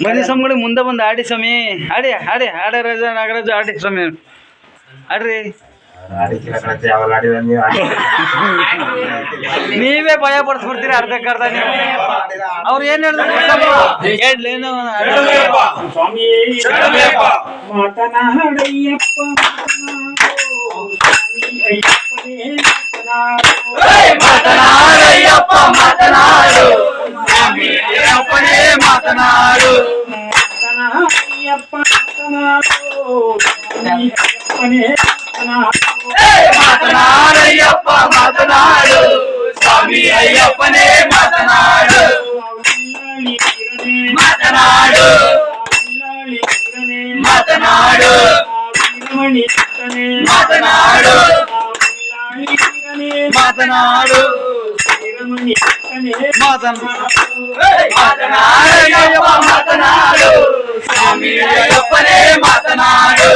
ಮನೆ ಸ್ವಾಮಿಗಳು ಮುಂದೆ ಬಂದು ಆಡಿ ಸ್ವಾಮಿ ಆಡಿ ಆಡಿ ಆಡರಾಜ ನಾಗರಾಜ ಆಡಿ ಸ್ವಾಮಿ ಆಡ್ರಿ ನೀವೇ ಭಯ ಪಡಿಸ್ಬಿಡ್ತೀರಿ ಅರ್ಧಕ್ಕರ್ಧ ನೀವು ಅವ್ರು ಏನ್ ಹೇಳಿದ್ರು ಸ್ವಾಮಿ ಮಾತನಾಡಯ್ಯಪ್ಪ ಮಾತನಾಡಯ್ಯಪ್ಪ ಮಾತನಾಡು ಸ್ವಾಮಿ ಅಯ್ಯಪ್ಪನೇ ಮಾತನಾಡು ಮಾತನಾಡಯ್ಯಪ್ಪ ಮಾತನಾಡಯ್ಯಪ್ಪ ಮಾತನಾಡು ಸ್ವಾಮಿ ಅಯ್ಯಪ್ಪನೇ ಮಾತನಾಡು ಮಾತನಾಡು ಮಾತನಾಡು ಮಾತನಾಡು ಮಾತನಾಡು ಮಾತನಾಡಯ್ಯಪ್ಪ ಮಾತನಾಡು ಸ್ವಾಮಿ ಅಯ್ಯಪ್ಪನೇ ಮಾತನಾಡು